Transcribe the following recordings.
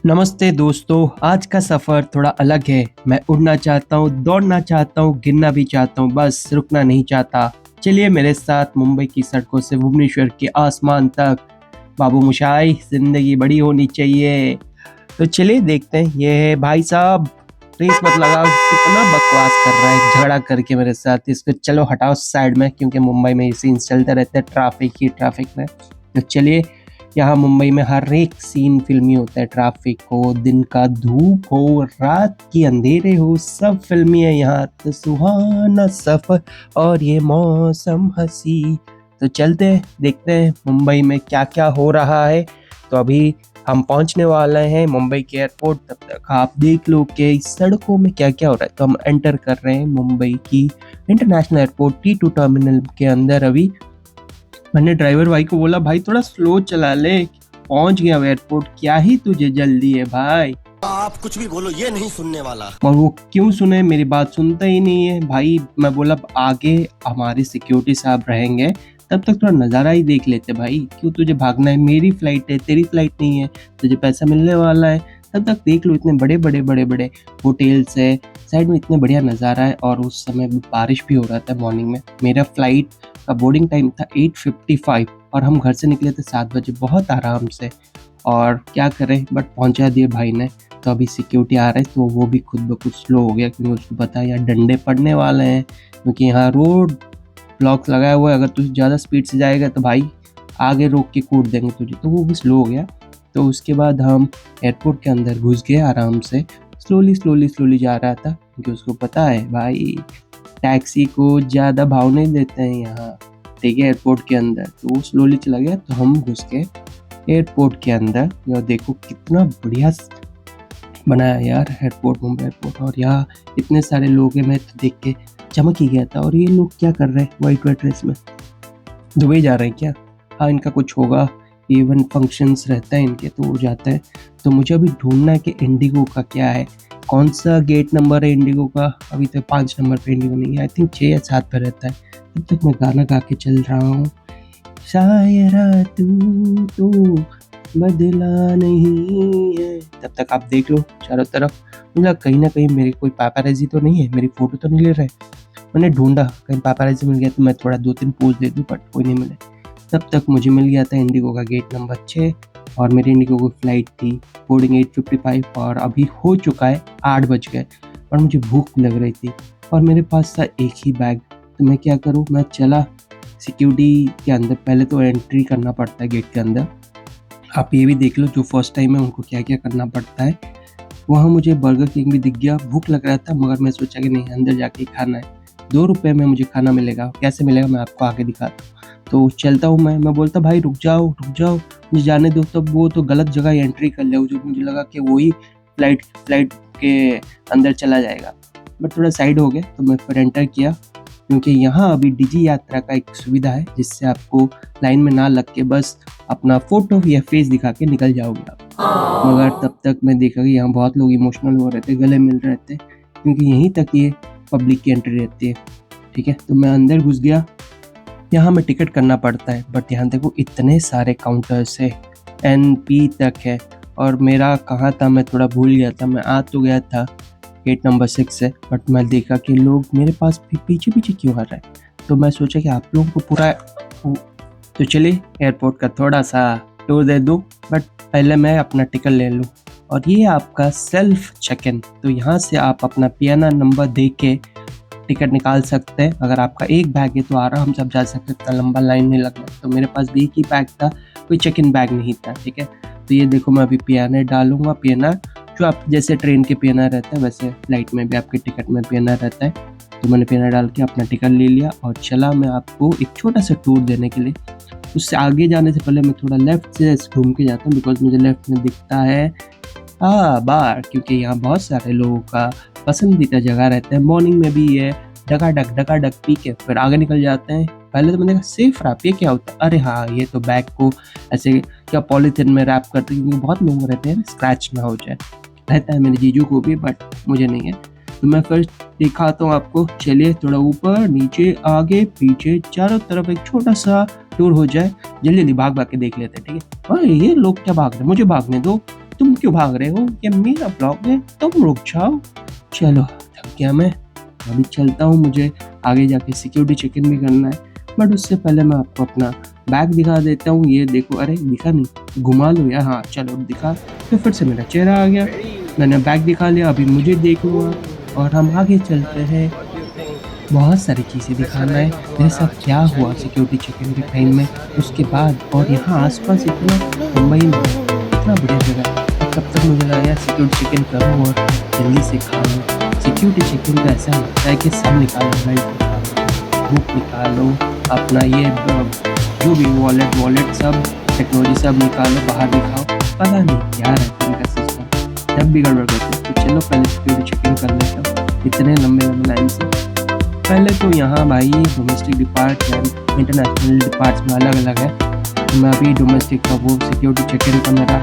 नमस्ते दोस्तों, आज का सफ़र थोड़ा अलग है। मैं उड़ना चाहता हूँ, दौड़ना चाहता हूँ, गिरना भी चाहता हूँ, बस रुकना नहीं चाहता। चलिए मेरे साथ मुंबई की सड़कों से भुवनेश्वर के आसमान तक। बाबू मोशाई, ज़िंदगी बड़ी होनी चाहिए। तो चलिए देखते हैं। ये है भाई साहब, प्लीज़ मत लगाओ, कितना बकवास कर रहा है झगड़ा करके मेरे साथ। इसको चलो हटाओ साइड में, क्योंकि मुंबई में ये सीन्स चलते रहते हैं ट्रैफिक में। तो चलिए, यहाँ मुंबई में हर एक सीन फिल्मी होता है। ट्रैफिक हो, दिन का धूप हो, रात की अंधेरे हो, सब फिल्मी है यहाँ। तो सुहाना सफर और ये मौसम हंसी। तो चलते हैं, देखते हैं मुंबई में क्या क्या हो रहा है। तो अभी हम पहुंचने वाले हैं मुंबई के एयरपोर्ट। तब तक आप देख लो कि इस सड़कों में क्या क्या हो रहा है। तो हम एंटर कर रहे हैं मुंबई की इंटरनेशनल एयरपोर्ट T2 टर्मिनल के अंदर। अभी मैंने ड्राइवर भाई को बोला, भाई थोड़ा स्लो चला ले, पहुंच गया एयरपोर्ट, क्या ही तुझे जल्दी है भाई। आप कुछ भी बोलो, ये नहीं सुनने वाला। और वो क्यों सुने, मेरी बात सुनता ही नहीं है भाई। मैं बोला आगे हमारे सिक्योरिटी साहब रहेंगे, तब तक थोड़ा नज़ारा ही देख लेते भाई, क्यों तुझे भागना है। मेरी फ्लाइट है, तेरी फ्लाइट नहीं है, तुझे पैसा मिलने वाला है, तब तक देख लो। इतने बड़े बड़े बड़े बड़े होटल्स है, साइड में इतने बढ़िया नज़ारा है। और उस समय बारिश भी हो रहा था मॉर्निंग में। मेरा फ्लाइट का बोर्डिंग टाइम था 8:55 और हम घर से निकले थे 7 बजे, बहुत आराम से। और क्या करें, बट पहुंचा दिए भाई ने। तो अभी सिक्योरिटी आ रहे हैं, तो वो भी खुद ब खुद स्लो हो गया, क्योंकि उसको पता है यार डंडे पड़ने वाले हैं, क्योंकि यहाँ रोड ब्लॉक्स लगाया हुआ है। अगर तू ज़्यादा स्पीड से जाएगा तो भाई आगे रोक के कूद देंगे तुझे। तो वो भी स्लो हो गया। तो उसके बाद हम एयरपोर्ट के अंदर घुस गए आराम से। स्लोली जा रहा था, क्योंकि उसको पता है भाई टैक्सी को ज़्यादा भाव नहीं देते हैं यहाँ, ठीक है, एयरपोर्ट के अंदर। तो वो स्लोली चला गया। तो हम घुस गए एयरपोर्ट के अंदर। यार देखो कितना बढ़िया बनाया यार एयरपोर्ट, मुंबई एयरपोर्ट। और यहाँ इतने सारे लोग हैं, मैं तो देख के चमक ही गया था। और ये लोग क्या कर रहे हैं वाइट ड्रेस में, दुबई जा रहे हैं क्या? हाँ, इनका कुछ होगा, इवन फंक्शंस रहता है इनके, तो वो जाते हैं। तो मुझे अभी ढूंढना है कि इंडिगो का क्या है, कौन सा गेट नंबर है इंडिगो का। अभी तो 5 नंबर पे इंडिगो नहीं है, आई थिंक 6 या 7 पे रहता है। तब तक मैं गाना गा के चल रहा हूँ, शायरा तू तो बदला नहीं है। तब तक आप देख लो चारों तरफ, मतलब कहीं ना कहीं मेरे कोई पापाराजी तो नहीं है, मेरी फोटो तो नहीं ले रहे। मैंने ढूंढा, कहीं पापाराजी मिल गया तो मैं थोड़ा 2-3 पोज दे दूँ, बट कोई नहीं मिले। तब तक मुझे मिल गया था इंडिगो का गेट नंबर 6। और मेरी इंडिगो की फ़्लाइट थी बोर्डिंग 8:55 और अभी हो चुका है 8 बज गए। और मुझे भूख लग रही थी और मेरे पास था एक ही बैग। तो मैं क्या करूँ, मैं चला सिक्योरिटी के अंदर। पहले तो एंट्री करना पड़ता है गेट के अंदर। आप ये भी देख लो, जो फर्स्ट टाइम है उनको क्या क्या करना पड़ता है। वहाँ मुझे बर्गर किंग भी दिख गया। भूख लग रहा था, मगर मैं सोचा कि नहीं, अंदर जाके खाना है। 2 रुपये में मुझे खाना मिलेगा, कैसे मिलेगा मैं आपको आगे दिखाता हूँ। तो चलता हूँ मैं बोलता, भाई रुक जाओ मुझे जाने दो। तब वो तो गलत जगह एंट्री कर ले, जो मुझे लगा कि वही फ्लाइट के अंदर चला जाएगा। बट थोड़ा साइड हो गया, तो मैं फिर एंटर किया, क्योंकि यहाँ अभी डिजी यात्रा का एक सुविधा है, जिससे आपको लाइन में ना लग के बस अपना फोटो या फेस दिखा के निकल जाओगे आप। मगर तब तक मैं देखा कि यहाँ बहुत लोग इमोशनल हो रहे थे, गले मिल रहे थे, क्योंकि यहीं तक ये पब्लिक की एंट्री रहती है, ठीक है। तो मैं अंदर घुस गया। यहाँ में टिकट करना पड़ता है, बट यहाँ देखो इतने सारे काउंटर्स है, NP तक है। और मेरा कहाँ था, मैं थोड़ा भूल गया था। मैं आ तो गया था गेट नंबर 6 से, बट मैं देखा कि लोग मेरे पास पीछे पीछे क्यों आ रहे हैं। तो मैं सोचा कि आप लोगों को पूरा, तो चलिए एयरपोर्ट का थोड़ा सा टूर दे दूँ, बट पहले मैं अपना टिकट ले लूँ। और ये आपका सेल्फ चेक इन। तो यहाँ से आप अपना PNR नंबर दे के टिकट निकाल सकते हैं। अगर आपका एक बैग है तो आराम से आप जा सकते हैं, इतना लंबा लाइन नहीं लगना। तो मेरे पास भी एक ही बैग था, कोई चेक इन बैग नहीं था, ठीक है। तो ये देखो, मैं अभी PNR डालूंगा। PNR जो आप जैसे ट्रेन के PNR रहता है, वैसे फ्लाइट में भी आपके टिकट में PNR रहता है। तो मैंने PNR डाल के अपना टिकट ले लिया और चला मैं आपको एक छोटा सा टूर देने के लिए। उससे आगे जाने से पहले मैं थोड़ा लेफ्ट से घूम के जाता हूँ, बिकॉज मुझे लेफ्ट में दिखता है बार, क्योंकि यहाँ बहुत सारे लोगों का पसंदीदा जगह रहता है। मॉर्निंग में भी है, डका डक पी के फिर आगे निकल जाते हैं। पहले तो मैंने कहा सेफ रैप, ये क्या होता है? अरे हाँ, ये तो बैग को ऐसे क्या पॉलीथिन में रैप करते हैं, क्योंकि बहुत लोग रहते हैं स्क्रैच ना हो जाए। रहता है मेरे जीजू को भी, बट मुझे नहीं है। तो मैं फिर दिखाता हूँ आपको। चलिए थोड़ा ऊपर नीचे आगे पीछे चारों तरफ एक छोटा सा टूर हो जाए। जल्दी भाग के देख लेते हैं, ठीक है। भाई ये लोग क्या भाग रहे हैं, मुझे भागने दो। तुम क्यों भाग रहे हो? ये मेरा ब्लॉग है, तुम रुक जाओ। चलो थक गया मैं, अभी चलता हूँ, मुझे आगे जाके सिक्योरिटी चेक इन भी करना है। बट उससे पहले मैं आपको अपना बैग दिखा देता हूँ। ये देखो, अरे दिखा नहीं, घुमा लो यार, हाँ चलो दिखा। तो फिर से मेरा चेहरा आ गया, मैंने बैग दिखा लिया, अभी मुझे देख लो आप, और हम आगे चलते हैं। बहुत सारी चीज़ें दिखाना है, मेरे साथ क्या हुआ सिक्योरिटी चेक इन के टाइम में, उसके बाद, और यहाँ आसपास इतना, मुंबई में इतना बढ़िया जगह है। तब तक मुझे लगा यार सिक्योरिटी चेक इन करूँ और जल्दी से खा लूँ। सिक्योरिटी चेक इन का ऐसा होता है कि सब निकालो, बेल्ट निकालो, बुक निकालो, अपना ये जो भी वॉलेट सब टेक्नोलॉजी सब निकालो, बाहर दिखाओ। पता नहीं क्या रहता है इनका सिस्टम, जब भी गड़बड़ करते हैं। तो चलो पहले सिक्योरिटी चेक इन कर लेता हूँ, इतने लंबे लंबे लाइन से। पहले तो यहाँ भाई domestic depart and international departs में अलग अलग है। तो मैं अभी डोमेस्टिक का वो सिक्योरिटी चेक इन का मेरा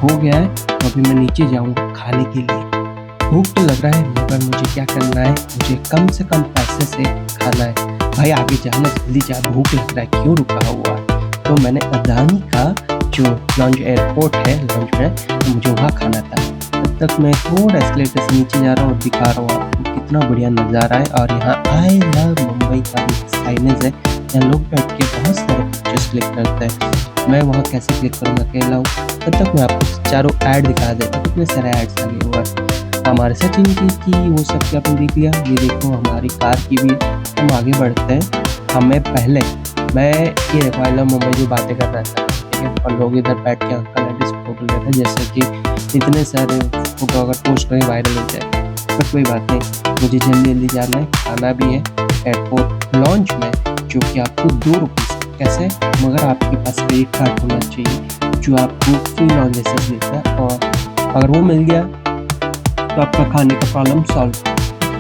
हो गया है, तो अभी मैं नीचे जाऊँगा खाने के लिए। भूख तो लग रहा है, मगर मुझे क्या करना है, मुझे कम से कम पैसे से खाना है। भाई आगे जाना, जल्दी जा, भूख लग रहा है, क्यों रुका हुआ है? तो मैंने अदानी का जो लॉन्च एयरपोर्ट है, लॉन्च में, तो मुझे वहाँ खाना था। तब तक मैं थोड़ा एस्केलेटर से नीचे जा रहा हूँ और दिखा रहा हूँ आपको कितना बढ़िया नज़ारा है। और यहाँ आई लव मुंबई का भी साइनेज है, यहाँ लोग बैठ के बहुत सारे पिक्चर्स क्लिक करते हैं। मैं वहाँ कैसे क्लिक करूँगा, अकेला हूँ। तब तक मैं आपको चारों ऐड दिखा देता हूँ, कितने सारे ऐड्स लगे हुए हैं। हमारे सचिन की थी, वो सब क्या आपने देख लिया। ये देखो हमारी कार की भी है। हम आगे बढ़ते हैं। हमें पहले, मैं ये देखो आई लव मुंबई जो बातें कर रहा था, ठीक है, और लोग इधर बैठ के अंकल आंटी से फोटो लेते हैं, जैसे कि इतने सारे फोटो अगर पोस्ट करें वायरल हो जाए। पर कोई बात नहीं, मुझे जल्दी जल्दी जाना है, खाना भी है एयरपोर्ट लॉन्च में, जो कि आपको 2 रुपीज़ कैसे, मगर आपके पास क्रेडिट कार्ड होना चाहिए जो आपको फ्री लॉन्च जैसे देता है। और अगर वो मिल गया तो आपका खाने का प्रॉब्लम सॉल्व।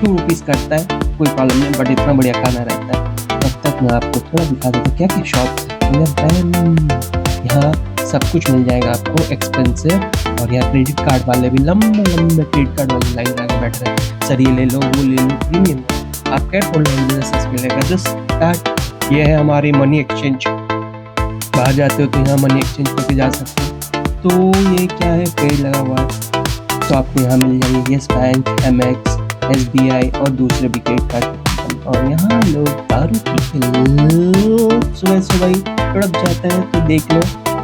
2 रुपीज़ करता है, कोई प्रॉब्लम नहीं, बट इतना बढ़िया खाना रहता है। तब तक मैं आपको थोड़ा दिखा देता हूँ क्या क्या शॉप्स है। यहाँ सब कुछ मिल जाएगा आपको एक्सपेंसिव, और यहाँ क्रेडिट कार्ड वाले भी लंबे लंबे क्रेडिट कार्ड वाले लाइन लगा बैठ रहे हैं। सर ये ले लो, वो ले लो, प्रीमियम आपका एयरपोर्ट लॉन्च मिलेगा। जस्ट दैट, ये है हमारी मनी एक्सचेंज। बाहर जाते हो तो यहाँ मनी एक्सचेंज करके जा सकते हो। तो ये क्या है, पेड़ लगा हुआ है, तो आपको यहाँ मिल जाएंगे येस बैंक, एमएक्स, एसबीआई और दूसरे भी क्रेडिट कार्ड। और यहाँ लोग दारू पी के सुबह सुबह ही तड़प जाते हैं, तो देख लो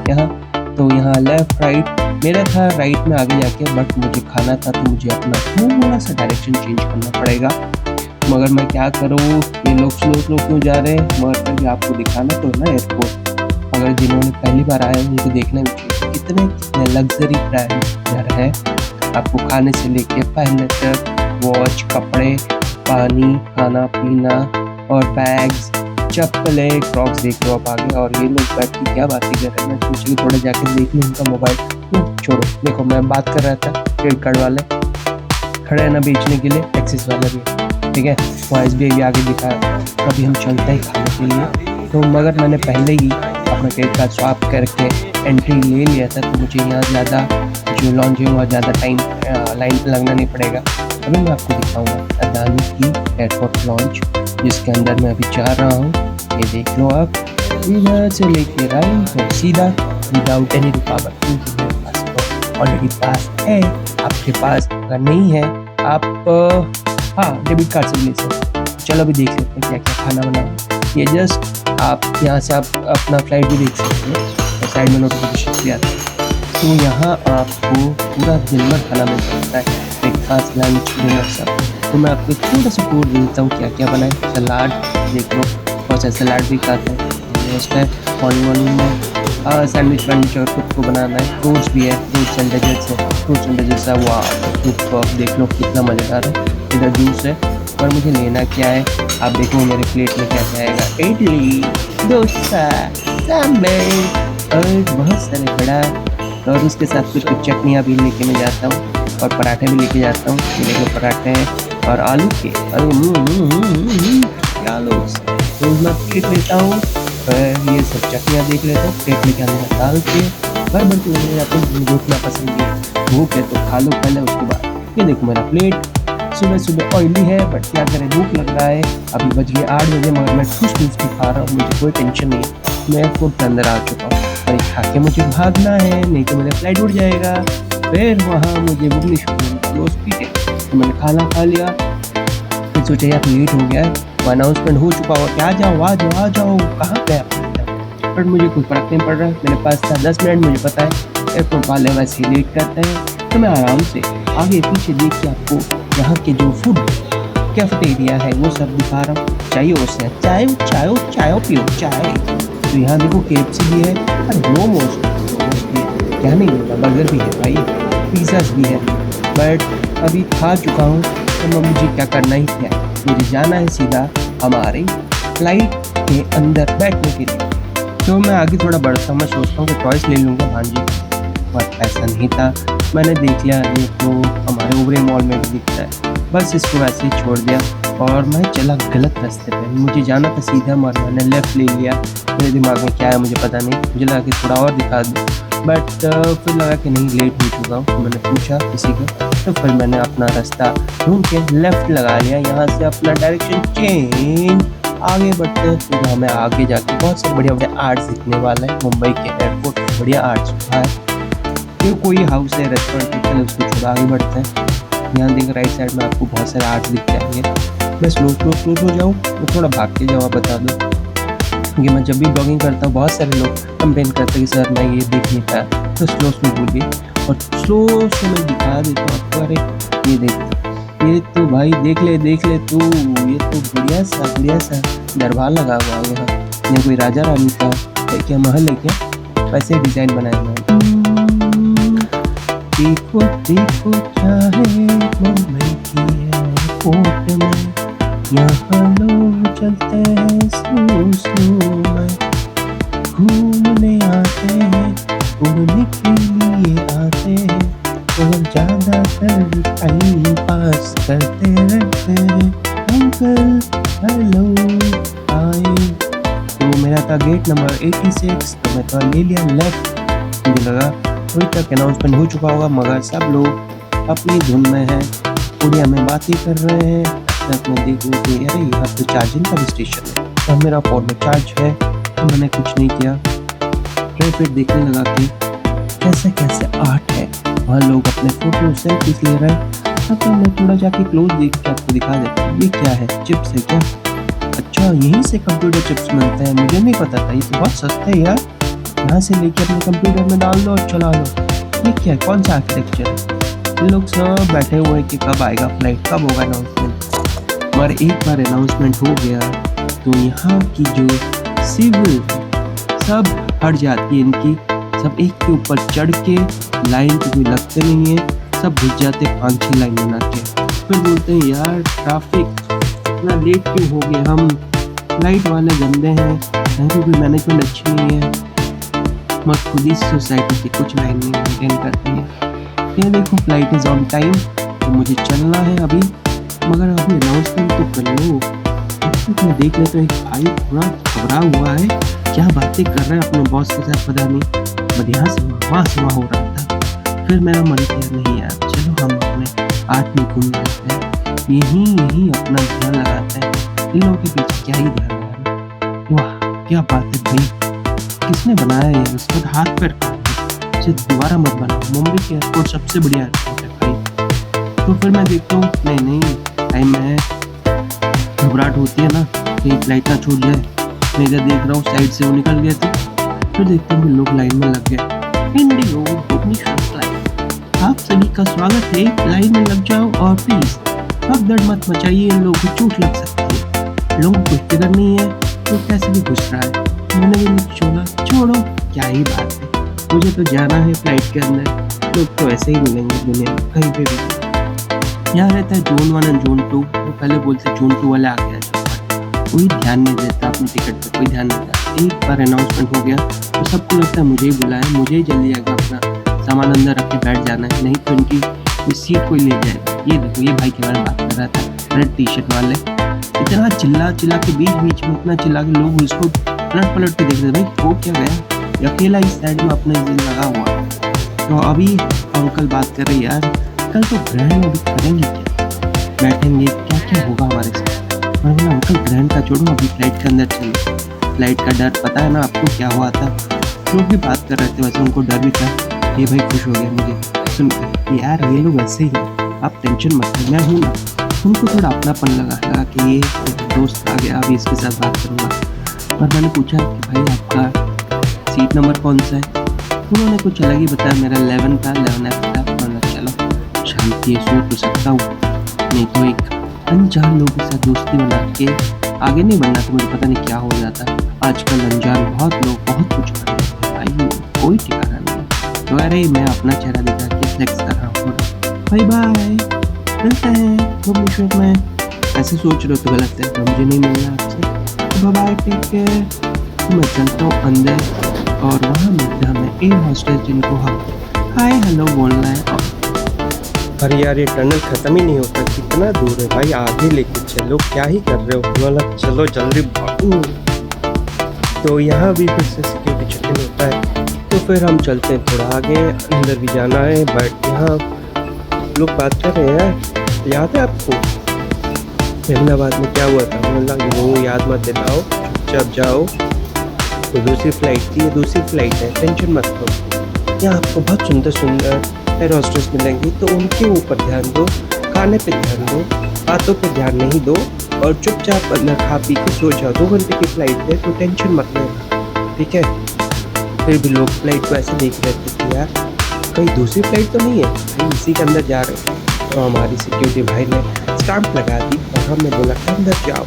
यहाँ। तो यहाँ लेफ्ट राइट, मेरा था राइट में आगे जाके, बट मुझे खाना था तो मुझे अपना थोड़ा सा डायरेक्शन चेंज करना पड़ेगा। मगर मैं क्या करूँ, ये लोग स्लो क्यों जा रहे हैं, मगर फिर भी आपको दिखाना तो है ना एयरपोर्ट। अगर जिन्होंने पहली बार आया उनको देखना भी चाहिए कितने लग्जरी ब्रांड घर है। आपको खाने से लेके पहनने तक, वॉच, कपड़े, पानी, खाना पीना और बैग्स, चप्पलें, क्रॉक्स देख लो आप आगे। और ये लोग बैठ के क्या बातें कर रहे हैं, मैं सोची थोड़ा जाके देख लूँ उनका मोबाइल। छोड़ो, देखो मैं बात कर रहा था, क्रेडिट कार्ड वाले खड़े हैं ना बेचने के लिए, एक्सिस वाला भी, ठीक है, वो एसबीआई भी आगे दिखा है। अभी हम चलते हैं खाने के लिए। तो मगर मैंने पहले ही अपना क्रेडिट कार्ड स्वाप करके एंट्री ले लिया था, तो मुझे यहाँ ज़्यादा जो लॉन्च है वहाँ ज़्यादा टाइम लाइन पे लगना नहीं पड़ेगा। अभी मैं आपको दिखाऊंगा अदानी की एयरपोर्ट लॉन्च, जिसके अंदर मैं अभी जा रहा हूँ। ये देख लो आप, इधर से लेके राइट और सीधा विदाउट एनी रुकावट, क्योंकि मेरे पास तो ऑलरेडी पास है। आपके पास अगर नहीं है, आप हाँ डेबिट कार्ड से ले सकते। चलो अभी देख लेते हैं क्या क्या खाना बनाओ। ये जस्ट आप यहाँ से आप अपना फ्लाइट भी देख सकते हैं, और साइड में नोटिफिकेशन भी आता है। तो यहाँ आपको पूरा दिन भर खाना मिल सकता है, ब्रेकफास्ट, लंच, डिनर सब। तो मैं आपको थोड़ा सा टूर देता हूँ क्या क्या बनाए। सलाद देख लो, बहुत सारे सलाद भी खाते हैं, बेस्ट है। मॉर्निंग में सैंडविच वैंडविच और खुद को बनाना है। फ्रूट्स भी है, फ्रूट्स एंड डेजर्ट्स है, वाह देख लो कितना मज़ेदार है। इधर जूस है, और मुझे लेना क्या है आप देखो मेरे प्लेट में क्या जाएगा, इडली, डोसा, सांभर और बहुत सारे बड़ा, और उसके साथ कुछ चटनियाँ भी लेके मैं जाता हूँ, और पराठे भी लेके जाता हूँ। ये देखो पराठे हैं और आलू के, आलू रोज मैं प्लेट लेता हूँ, ये सब चटनियाँ देख लेता हूँ, प्लेट में क्या अंदर डाल के भर भर के लेके जाता हूँ। मुझे उतना पसंद है, भूख है तो खा लो पहले, उसके बाद। ये देखो मेरा प्लेट, सुबह सुबह ऑयली है, बट क्या करें, भूख लग रहा है। अभी बज गए 8 बजे, मगर मैं ठूस के खा रहा हूँ, मुझे कोई टेंशन नहीं है। मैं एयरपोर्ट के अंदर आ चुका हूँ, और खा के मुझे भागना है, नहीं तो मेरा फ्लाइट उड़ जाएगा। फिर वहाँ मुझे भुवनेश्वर में दोस्त पीटे, तो मैंने खाना खा लिया। फिर सोचा यार लेट हो गया है, वो अनाउंसमेंट हो चुका होगा कि आ जाओ आ जाओ आ जाओ, कहाँ पे आप? बट मुझे कोई फ़र्क नहीं पड़ रहा, मेरे पास था 10 मिनट, मुझे पता है एयरपोर्ट वाले वैसे ही लेट करते हैं, तो मैं आराम से आगे पीछे देख के आपको यहाँ के जो फूड कैफेटेरिया है वो सब दिखा रहा हूँ। चाहिए उससे चाय चाय चाय पियो चाय। तो यहाँ देखो KFC भी है, अरे मोमोज भी है, क्या नहीं मिलता, बर्गर भी है भाई, पिज़्ज़ाज भी है। बट अभी खा चुका हूँ तो मुझे क्या करना ही क्या है, मुझे जाना है सीधा हमारे फ्लाइट के अंदर बैठने के लिए। तो मैं आगे थोड़ा बढ़ता हूँ, मैं सोचता हूँ कि टॉयस ले लूँगा। हाँ जी, बट ऐसा नहीं था, मैंने देख लिया ये तो हमारे ओबरे मॉल में भी दिखता है, बस इसको वैसे ही छोड़ दिया और मैं चला गलत रास्ते पे। मुझे जाना था सीधा मगर मैंने लेफ़्ट ले लिया। मेरे दिमाग में क्या है मुझे पता नहीं, मुझे लगा कि थोड़ा और दिखा दूँ, बट फिर लगा कि नहीं लेट हो चुका हूँ। तो मैंने पूछा किसी को, तो फिर मैंने अपना रास्ता ढूंढ के लेफ़्ट लगा लिया, यहाँ से अपना डायरेक्शन चेंज आगे बढ़ते हैं। फिर हमें आगे जाके बहुत सारे बढ़िया बढ़िया आर्ट्स दिखने वाला है। मुंबई के एयरपोर्ट पर बढ़िया आर्ट्स है, फिर कोई हाउस है रेस्टोरेंट, चलो उसको थोड़ा आगे बढ़ते हैं। यहाँ देख राइट साइड में आपको बहुत सारे आर्ट्स दिख जाएंगे। मैं स्लो जाऊँ, मैं थोड़ा भाग के जाऊँ, बता दूँ क्योंकि मैं जब भी ब्लॉगिंग करता हूँ बहुत सारे लोग कंप्लेन करते हैं कि सर मैं ये देख नहीं पाया, तो स्लो बोलिए और स्लो से मैं दिखा देता हूँ आपको। अरे ये देख, ये तो भाई देख ले तू, ये तो बढ़िया सा दरबार लगा हुआ है यहाँ। यहाँ कोई राजा रानी का है क्या, महल है क्या, वैसे डिज़ाइन बनाया हुआ है। देखो क्या है मुंबई की एयरपोर्ट में, यहाँ लोग चलते हैं स्लो में, घूमने आते हैं, घूमने के लिए आते हैं, और ज़्यादातर टाइम पास करते रहते हैं। अंकल हेलो आए, तो मेरा था गेट नंबर 86, तो मैं तो ले लिया लेफ्ट। मुझे लगा अभी तक अनाउंसमेंट हो चुका होगा, मगर सब लोग अपनी धुन में हैं, उड़िया में बातें कर रहे हैं। तब मैं देखूँ कि अरे यहाँ तो चार्जिंग का भी स्टेशन है, तो मेरा फ़ोन में चार्ज है, तो मैंने कुछ नहीं किया, फिर देखने लगा कि कैसे आर्ट है, वहाँ लोग अपने फोटो सेल्फीज ले रहे हैं। तो मैं थोड़ा जाके क्लोज देख के आपको दिखा देता हूँ। ये क्या है, चिप्स है क्या? अच्छा यहीं से कंप्यूटर चिप्स मिलते हैं, मुझे नहीं पता था, ये तो बहुत सस्ता है यार। यहाँ से लेके अपने कंप्यूटर में डाल दो और चला लो। ये क्या है, कौन सा आर्किटेक्चर है? ये लोग सब बैठे हुए हैं कि कब आएगा फ्लाइट, कब होगा अनाउंसमेंट। मगर एक बार अनाउंसमेंट हो गया तो यहाँ की जो सिविल सब हट जाती है इनकी, सब एक के ऊपर चढ़ के लाइन पे कोई लगते नहीं है, सब घुस जाते 5-6 लाइन बना के। फिर बोलते हैं यार ट्रैफिक इतना लेट क्यों हो गए, हम फ्लाइट वाले गंदे हैं, यहाँ की कोई मैनेजमेंट अच्छी नहीं है, मत खुद ही सोसाइटी की कुछ लाइन नहीं मेंटेन करती है। ये देखो फ्लाइट इज़ ऑन टाइम, तो मुझे चलना है अभी, मगर अभी अनाउंसमेंट तो कर लो। तो मैं देख लेता हूँ एक भाई थोड़ा घबरा हुआ है, क्या बातें कर रहा है अपने बॉस के साथ पता नहीं, बट यहाँ से वहाँ हो रहा था। फिर मेरा मन किया नहीं यार चलो हम अपने आर्ट में घूम लेते हैं, यहीं अपना ध्यान लगाते हैं, इन लोगों के पीछे क्या ही ध्यान लगाना। वाह क्या बात है भाई, किसने बनाया है उसके हाथ पैर काट, इसे दोबारा मत बनाओ, मुंबई के एयरपोर्ट सबसे बढ़िया एयरपोर्ट है भाई। तो फिर मैं देखता हूँ नहीं टाइम है, घबराहट होती है ना कहीं फ्लाइट ना छूट जाए। मैं इधर देख रहा हूँ साइड से वो निकल गए थे, फिर देखता हूँ लोग लाइन में लग गए। इंडिगो भुवनेश्वर फ्लाइट, आप सभी का स्वागत है, लाइन में लग जाओ और प्लीज भगदड़ मत मचाइए, इन लोगों को चोट लग सकती है, लोगों को फिक्र नहीं है तो कैसे भी घुस रहा है। मैंने भी छोड़ो क्या ही बात है, मुझे तो जाना है फ्लाइट के अंदर, लोग तो ऐसे ही मिलेंगे दुनिया में कहीं पे भी। यहाँ रहता है Zone 1 और Zone 2, तो पहले बोलते Zone 2 वाले आ गया, कोई ध्यान नहीं देता अपनी टिकट पे, कोई ध्यान नहीं देता। एक बार अनाउंसमेंट हो गया तो सबको लगता है मुझे ही बुलाया, मुझे ही जल्दी आकर अपना सामान अंदर रख के बैठ जाना है, नहीं तो इनकी सीट कोई ले जाएगा। ये देखो ये भाई के बारे में बात कर रहा था, रेड टी शर्ट वाले, इतना चिल्ला के बीच में इतना चिल्ला के लोग उसको पलट के देख रहे, भाई हो क्या गया, अकेला इस साइड में अपने दिल लगा हुआ। तो अभी अंकल बात कर रहे यार कल तो ग्रहण अभी करेंगे क्या, बैठेंगे क्या होगा हमारे साथ। मैं बोला अंकल ग्रहण का छोड़ो, अभी फ्लाइट के अंदर चलिए, फ्लाइट का डर पता है ना आपको क्या हुआ था। लोग भी बात कर रहे थे, वैसे उनको डर भी था। ये भाई खुश हो गया मुझे सुनकर यार ये लोग ऐसे ही हैं, आप टेंशन मत लो, मैं हूँ ना। उनको थोड़ा अपनापन लगा कि ये दोस्त आ गया, अभी इसके साथ बात करूँगा। और मैंने पूछा कि भाई आपका सीट नंबर कौन सा है? उन्होंने कुछ अलग ही बताया, मेरा 11 था, 11F था। मैंने चलो शांति है, सो तो सकता हूँ, नहीं तो एक अनजान लोगों के साथ दोस्ती बना के आगे नहीं बढ़ना तो मुझे पता नहीं क्या हो जाता। आजकल अनजान बहुत लोग बहुत कुछ कर रहे हैं भाई, कोई ठिकाना नहीं। तो अरे मैं अपना चेहरा दिखा के फ्लेक्स कर रहा हूँ। बाय बाय, मिलते हैं भुवनेश्वर में। ऐसे सोच रहे हो तो गलत है, मुझे नहीं मिलना आपसे। Bye bye, take care. तो मैं चलता हूँ अंदर और वहाँ मिलते हैं हमें एयर होस्टेस जिनको हम हाय हेलो बोलना है। अरे यार ये टनल खत्म ही नहीं होता, कितना दूर है भाई, आगे लेके चलो, क्या ही कर रहे हो? बोला चलो जल्दी भागो। तो यहाँ भी फिर से सिक्योरिटी चेक इन होता है, तो फिर हम चलते हैं थोड़ा आगे, अंदर भी जाना है। बट यहाँ लोग बात कर रहे हैं, याद है आपको अहमदाबाद में क्या हुआ था? बोला वो याद मत दिलाओ, चुपचाप जाओ। तो दूसरी फ्लाइट थी, ये दूसरी फ्लाइट है, टेंशन मत लो। यहाँ आपको बहुत सुंदर सुंदर एयर होस्टेस मिलेंगी, तो उनके ऊपर ध्यान दो, खाने पे ध्यान दो, बातों पे ध्यान नहीं दो, और चुपचाप अंदर खा पी के सो जाओ। 2 घंटे की फ़्लाइट है तो टेंशन मत लेना, ठीक है? फिर भी लोग फ्लाइट को ऐसे देख रहे थे कि यार कहीं दूसरी फ्लाइट तो नहीं है, कहीं इसी के अंदर जा रहे हैं। तो हमारी सिक्योरिटी भाई ने स्टैम्प लगा दी और हमने बोला कि अंदर जाओ।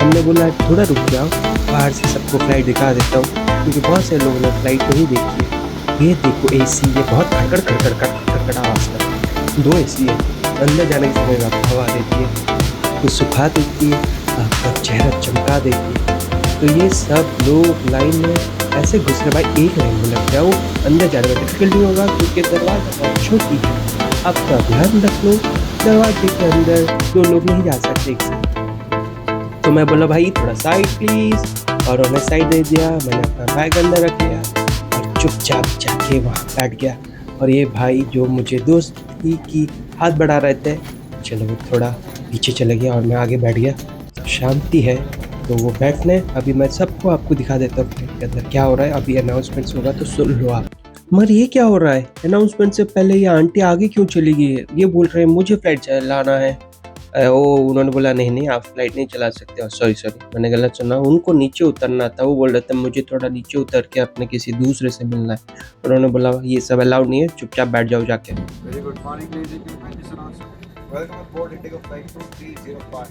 हमने बोला थोड़ा रुक जाओ, बाहर से सबको फ्लाइट दिखा देता हूँ, क्योंकि बहुत से लोगों ने फ्लाइट नहीं देखी है। ये देखो एसी, ये बहुत खड़खड़ आवाज़ करता है। 2 एसी है, अंदर जाने के समय आपको हवा देती है, कुछ सुखा देती है, आपका चेहरा चमका देती है। तो ये सब लोग लाइन में ऐसे घुस रहे भाई, एक लाइन में लग जाओ, अंदर जाने में डिफिकल्टी होगा क्योंकि दरवाज़ा बहुत छोटी है। आपका ध्यान रख लो, दरवाजे के अंदर 2 लोग नहीं जा सकते एक साथ। तो मैं बोला भाई थोड़ा साइड प्लीज़, और उन्हें साइड दे दिया। मैंने अपना बैग अंदर रख लिया और चुपचाप जाके वहाँ बैठ गया। और ये भाई जो मुझे दोस्ती की हाथ बढ़ा रहे थे, चलो वो थोड़ा पीछे चले गया और मैं आगे बैठ गया। शांति है तो वो बैठने। अभी मैं सबको आपको दिखा देता हूँ फ्लाइट के अंदर क्या हो रहा है। अभी अनाउंसमेंट्स होगा तो सुन लो आप। मगर ये क्या हो रहा है? अनाउंसमेंट से पहले ये आंटी आगे क्यों चली गई है? ये बोल रहे हैं मुझे फ्लाइट चलाना है। उन्होंने बोला नहीं आप फ्लाइट नहीं चला सकते। सॉरी मैंने गलत सुना, उनको नीचे उतरना था। वो बोल रहे थे मुझे थोड़ा नीचे उतर के अपने किसी दूसरे से मिलना है। उन्होंने बोला ये सब अलाउड नहीं है, चुपचाप बैठ जाओ जाके। Very good morning, ladies and gentlemen. This is Anand. Welcome aboard Indigo Flight 2305.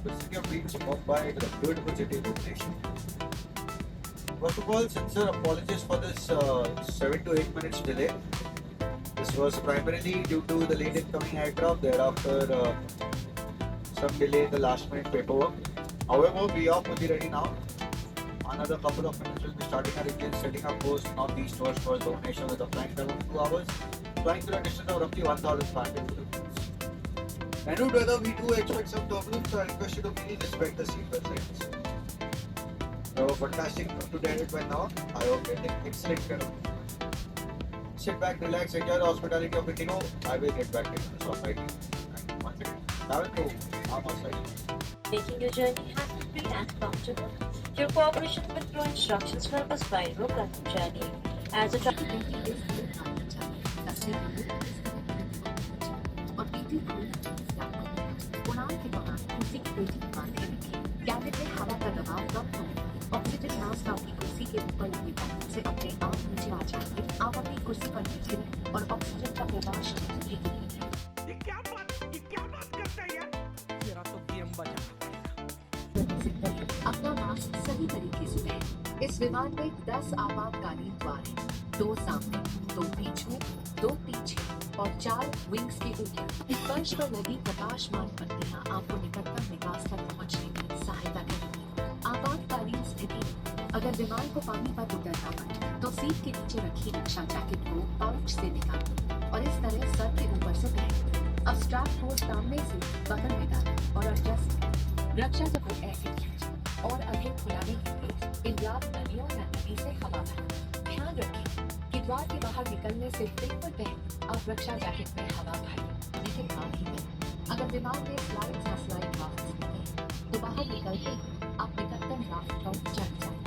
This is your beach to Mumbai to the beautiful city of Bhubaneswar. First of all, sincere apologies for this 7 to 8 minutes delay. This was primarily due to the late incoming aircraft. Thereafter, some delay in the last minute paperwork. However, we are fully ready now. Another couple of minutes will be starting our engine, setting up course northeast towards Bhubaneswar with a flying time of 2 hours. Flying to a distance of roughly 1,500 kilometers. And due to weather, we do expect some turbulence, so I request you to please respect the seatbelt signs. You have a fantastic trip to David by now. I hope you take excellent care of it. Sit back, relax, enjoy the hospitality of Indigo. I will get back to the soft lighting. And once again, travel to our side. Making your journey hassle-free and comfortable. Your cooperation with flow instructions help us by road journey. As a और बीती उड़ान के दौरान कुर्सी की पेटी बांधे रखें। कैबिन में हवा का दबाव कम हो, ऑक्सीजन मास्क आपकी कुर्सी के ऊपर लगी बात से अपने आप नीचे आ जाएंगे। आप अपनी कुर्सी पर बैठे और ऑक्सीजन का प्रकाश ये क्या बात करता है यार? तेरा तो गेम बजा। अपना मास्क सही तरीके से पहने। इस विमान में 10 आपातकालीन द्वार हैं, 2 सामने, 2 बीच में, 2 पीछे और 4 विंग्स के ऊपर। फर्श पर लगी प्रकाशमान पट्टियां आपको निकटतम निकास तक पहुंचने में सहायता करेंगी। आपातकालीन स्थिति में अगर विमान को पानी पर उतरना पड़े तो सीट के नीचे रखी रक्षा जैकेट को पाउच से निकालें और इस तरह सर के ऊपर से पहनें। अब स्ट्रैप को सामने से बगल में डालें और एडजस्ट करें। रक्षा जैकेट को ऐसे खींचें और अधिक फुलाने के लिए इन लाभ नलियों या नली से हवा भरें। ध्यान रखें कि द्वार के बाहर निकलने से बिल्कुल पहले आप रक्षा जैकेट में हवा भरें, लेकिन साथ ही में अगर विमान में स्लाइड्स या स्लाइड राफ्ट तो बाहर निकलते आप निकटतम राफ्ट पर चढ़ जाएं।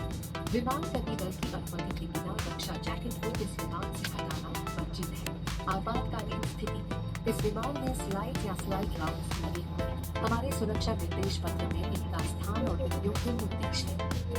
विमान कर्मी दल की अनुमति के बिना रक्षा जैकेट को इस विमान से हटाना वर्जित है। आपातकालीन स्थिति इस विमान में स्लाइड या फ्लाइट राउंड्स लगे होंगे। हमारे सुरक्षा निर्देश पत्र में इनका स्थान और उपयोग के निर्देश है।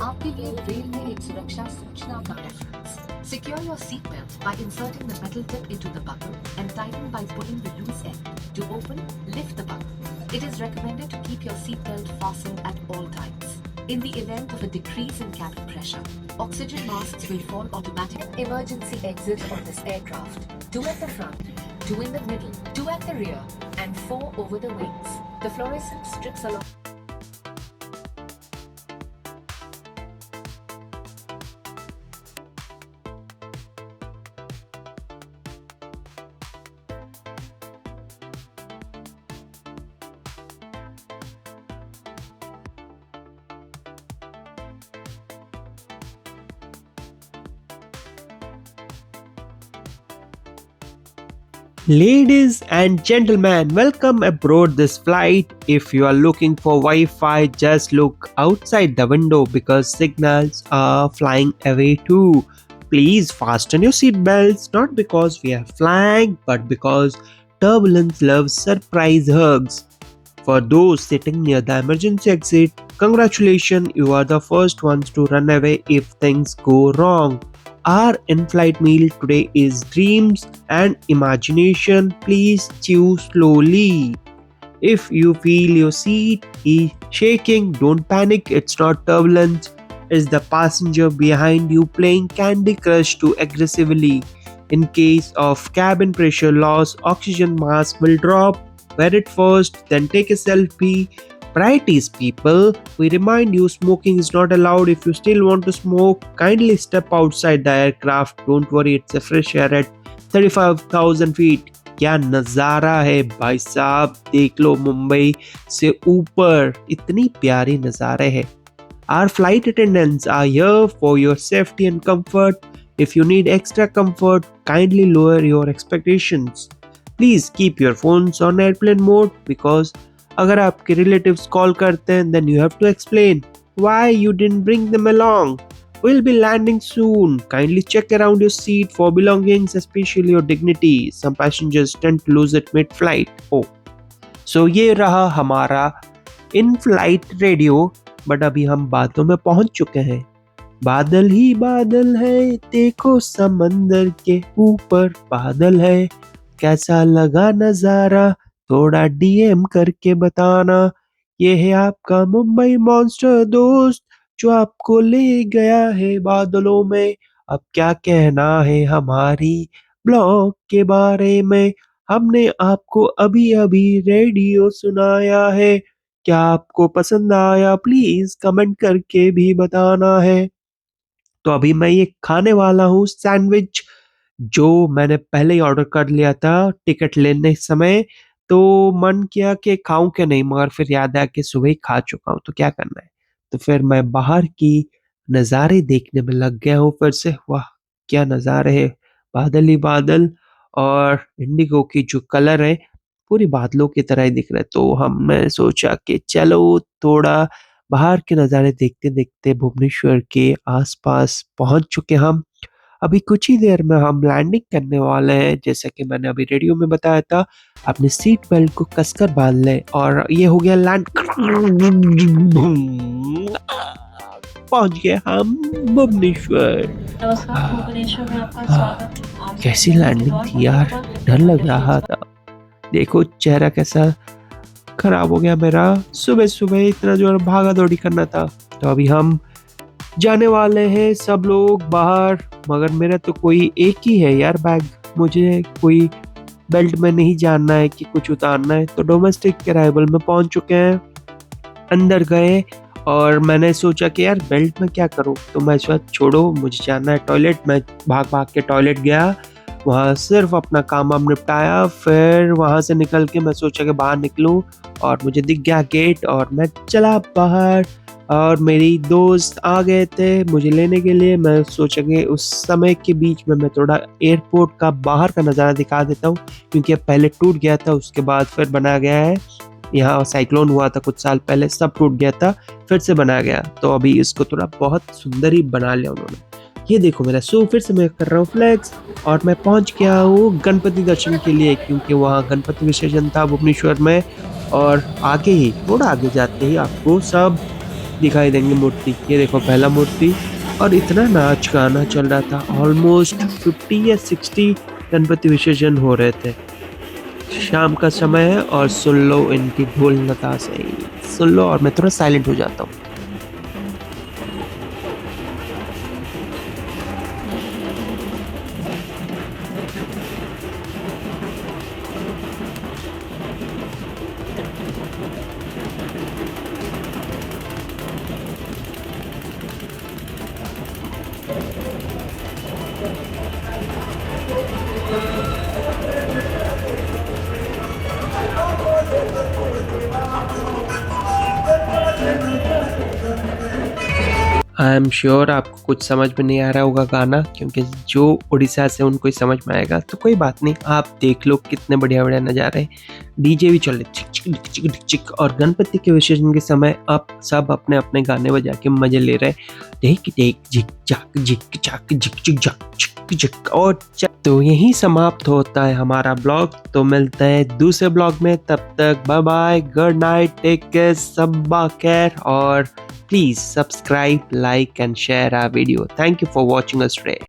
आपके लिए रेल में एक सुरक्षा सूचना का reference. Secure your seatbelt by inserting the metal tip into the buckle and tighten by pulling the loose end. To open, lift the buckle. It is recommended to keep your seatbelt fastened at all times. In the event of a decrease in cabin pressure, oxygen masks will fall automatically. Emergency exits on this aircraft: 2 at the front, 2 in the middle, 2 at the rear, and 4 over the wings. The fluorescent strips along Ladies and gentlemen, welcome aboard this flight. If you are looking for Wi-Fi, just look outside the window because signals are flying away too. Please fasten your seatbelts, not because we are flying, but because turbulence loves surprise hugs. For those sitting near the emergency exit, congratulations, you are the first ones to run away if things go wrong. Our in-flight meal today is dreams and imagination. Please chew slowly. If you feel your seat is shaking, don't panic. It's not turbulence. It's the passenger behind you playing Candy Crush too aggressively. In case of cabin pressure loss, oxygen mask will drop. Wear it first, then take a selfie. Priorities, people. We remind you smoking is not allowed. If you still want to smoke, kindly step outside the aircraft. Don't worry, it's a fresh air at 35,000 feet. क्या नज़ारा है भाई साहब, देख लो मुंबई से ऊपर इतनी प्यारी नज़ारे है. Our flight attendants are here for your safety and comfort. If you need extra comfort, kindly lower your expectations. Please keep your phones on airplane mode because अगर आपके relatives call करते हैं, then you have to explain why you didn't bring them along. We'll be landing soon. Kindly check around your seat for belongings, especially your dignity. Some passengers tend to lose it mid-flight. Oh, so ये रहा हमारा in-flight radio. But अभी हम बादलों में पहुंच चुके हैं. बादल ही बादल है, देखो समंदर के ऊपर बादल है. कैसा लगा नजारा, थोड़ा डीएम करके बताना. ये है आपका मुंबई मॉन्स्टर दोस्त जो आपको ले गया है बादलों में. अब क्या कहना है हमारी ब्लॉग के बारे में. हमने आपको अभी अभी रेडियो सुनाया है. क्या आपको पसंद आया, प्लीज कमेंट करके भी बताना है. तो अभी मैं ये खाने वाला हूँ सैंडविच, जो मैंने पहले ही ऑर्डर कर लिया था टिकट लेने समय. तो मन किया कि खाऊं क्या नहीं, मगर फिर याद आया कि सुबह ही खा चुका हूं तो क्या करना है. तो फिर मैं बाहर की नज़ारे देखने में लग गया हूँ फिर से. वाह क्या नज़ारे है, बादल ही बादल, और इंडिगो की जो कलर है पूरी बादलों की तरह ही दिख रहा है. तो हमने सोचा कि चलो थोड़ा बाहर के नज़ारे देखते देखते भुवनेश्वर के आसपास पहुंच चुके हम. अभी कुछ ही देर में हम लैंडिंग करने वाले हैं. जैसा कि मैंने अभी रेडियो में बताया था, अपने सीट बेल्ट को कसकर बांध लें. और ये हो गया लैंड. पहुंच गए हम भुवनेश्वर. नमस्कार, भुवनेश्वर में आपका स्वागत. आप कैसी लैंडिंग थी यार, डर लग रहा था. देखो चेहरा कैसा खराब हो गया मेरा, सुबह सुबह इतना जोर भागा दौड़ी करना था. तो अभी हम जाने वाले हैं सब लोग बाहर, मगर मेरा तो कोई एक ही है यार बैग. मुझे कोई बेल्ट में नहीं जानना है कि कुछ उतारना है. तो डोमेस्टिक अराइवल में पहुंच चुके हैं. अंदर गए और मैंने सोचा कि यार बेल्ट में क्या करूं, तो मैं इस वक्त छोड़ो, मुझे जाना है टॉयलेट. मैं भाग भाग के टॉयलेट गया, वहाँ सिर्फ अपना काम वाम निपटाया. फिर वहाँ से निकल के मैं सोचा कि बाहर निकलूं और मुझे दिख गया गेट और मैं चला बाहर. और मेरी दोस्त आ गए थे मुझे लेने के लिए. मैं सोचा कि उस समय के बीच में मैं थोड़ा एयरपोर्ट का बाहर का नज़ारा दिखा देता हूँ, क्योंकि अब पहले टूट गया था, उसके बाद फिर बना गया है. यहाँ साइक्लोन हुआ था कुछ साल पहले, सब टूट गया था, फिर से बना गया. तो अभी इसको थोड़ा बहुत सुंदर ही बना लिया उन्होंने. ये देखो मेरा शो, फिर से मैं कर रहा हूँ फ्लेक्स, और मैं पहुंच गया हूँ गणपति दर्शन के लिए, क्योंकि वहाँ गणपति विसर्जन था भुवनेश्वर में। और आगे ही, थोड़ा आगे जाते ही आपको सब दिखाई देंगे मूर्ति। ये देखो पहला मूर्ति, और इतना नाच गाना चल रहा था, ऑलमोस्ट 50 या 60 गणपति विसर्जन हो रहे थे। शाम का समय है और सुन लो इनकी ढोल नताशे, सुन लो, और मैं थोड़ा साइलेंट हो जाता हूँ। आई एम श्योर आपको कुछ समझ में नहीं आ रहा होगा गाना, क्योंकि जो उड़ीसा से उनको ही समझ में आएगा, तो कोई बात नहीं, आप देख लो कितने बढ़िया बढ़िया नज़ारे। डीजे भी चल रहे चिक चिक डिक चिक डिक चिक, और गणपति के विसर्जन के समय आप सब अपने अपने गाने बजा के मजे ले रहे हैं। देख देख झिक चाक झिक चाक झिक चिक झक चिक झक। और तो यही समाप्त होता है हमारा ब्लॉग। तो मिलते हैं दूसरे ब्लॉग में, तब तक bye bye, good night, take care, सब्बा खैर, और please subscribe, like and share our video. Thank you for watching us today.